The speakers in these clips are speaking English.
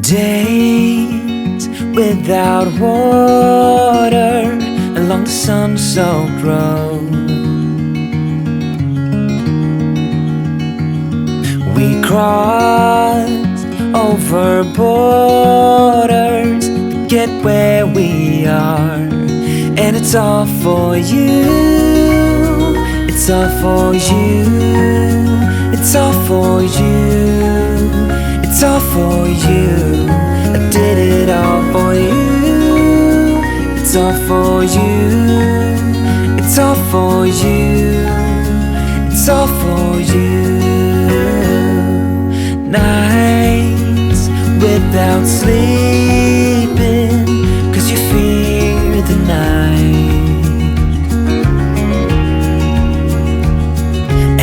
Days without water along the sun-soaked road. We crossed over borders to get where we are, and it's all for you. It's all for you. It's all for you. It's all for you. I did it all for you. It's all for you. It's all for you. It's all for you. Nights without sleeping 'cause you fear the night,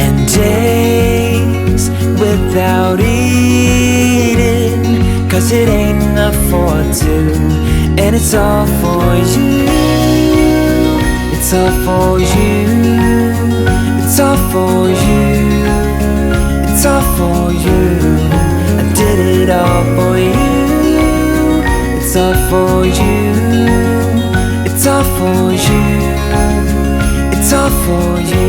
and days without eating 'cause it ain't enough for two. And it's all for you. It's all for you. It's all for you. It's all for you. I did it all for you. It's all for you. It's all for you. It's all for you.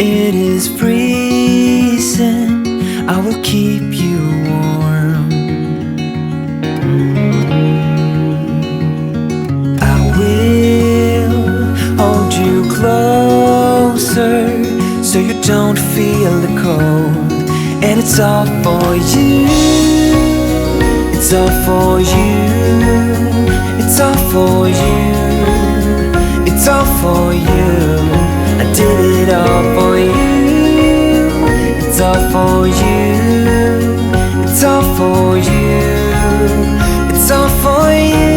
It is freezing, I will keep you warm. I will hold you closer so you don't feel the cold. And it's all for you. It's all for you. It's all for you. It's all for you. I did it all for you. It's all for you. It's all for you. It's all for you.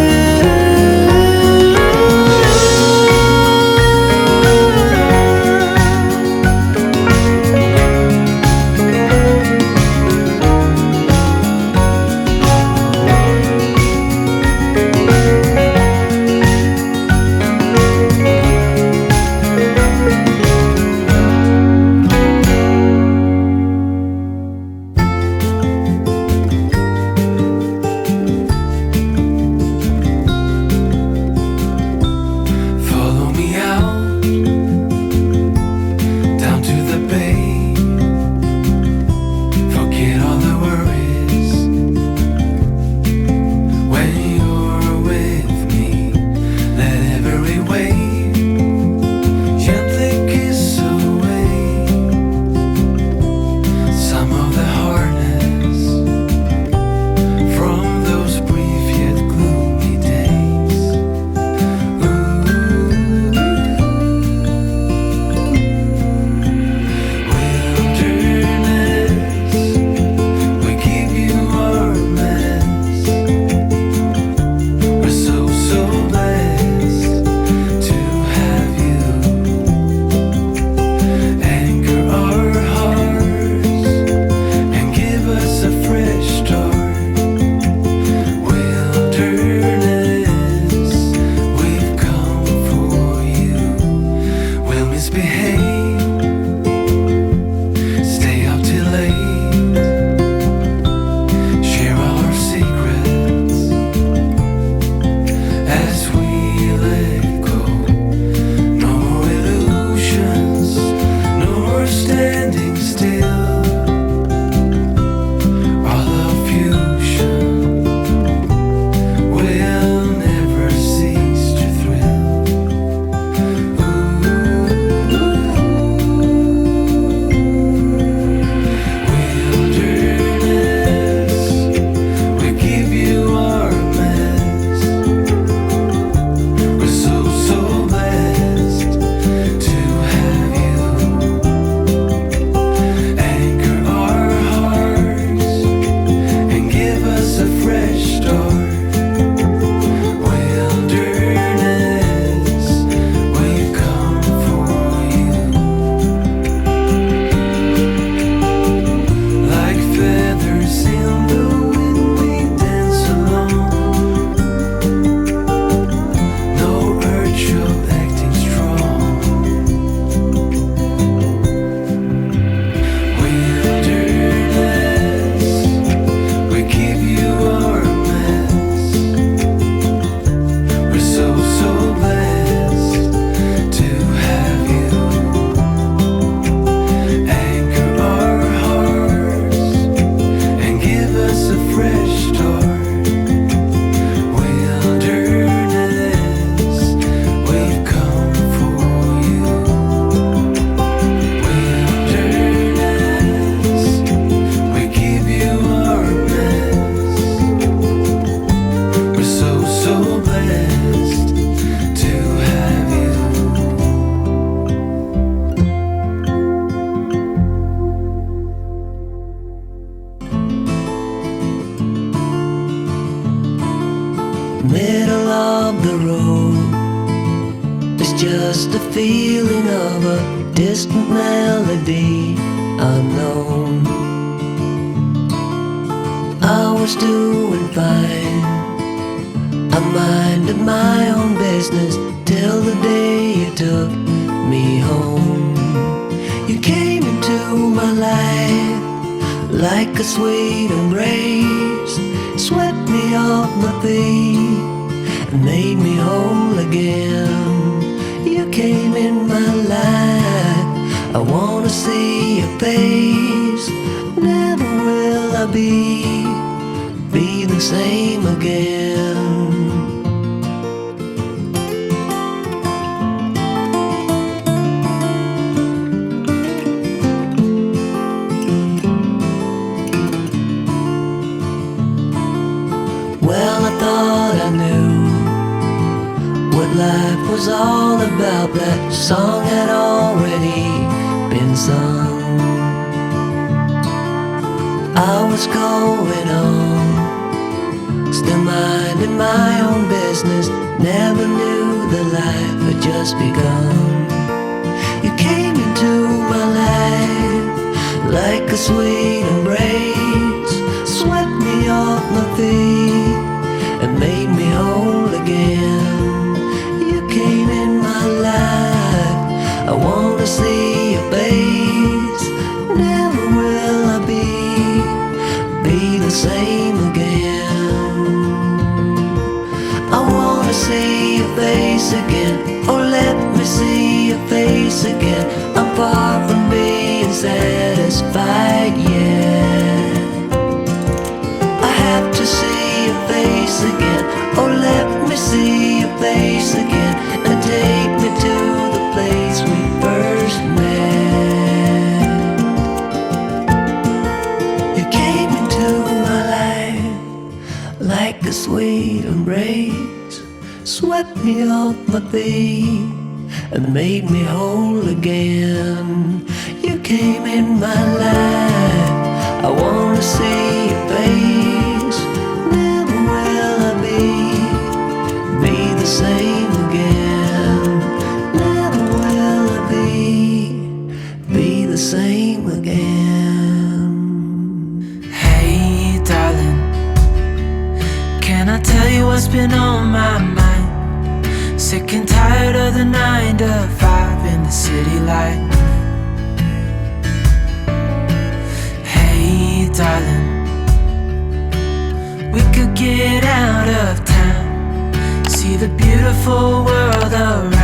middle of the road. It's just a feeling of a distant melody unknown. I was doing fine, I minded my own business till the day you took me home. You came into my life like a sweet embrace, swept me off my feet and made me whole again. You came in my life, I wanna see your face. Never will I be the same again. Well, I thought I knew what life was all about. That song had already been sung. I was going on, still minding my own business. Never knew that life had just begun. You came into my life like a sweet embrace, swept me off my feet and made me whole again. You came in my life, I wanna see your face. Never will I be the same again. I wanna see your face again, oh let me see your face again. I'm far from being satisfied yet. I have to see your face again, oh let me see your face again, and take me to the place we first met. You came into my life like a sweet embrace, swept me off my feet and made me whole again. You came in my life, I wanna see your face. Never will I be the same again. Never will I be the same again. Hey darling, can I tell you what's been on my mind? Sick and tired of the 9 to 5 in the city life. Hey darling, we could get out of town, see the beautiful world around.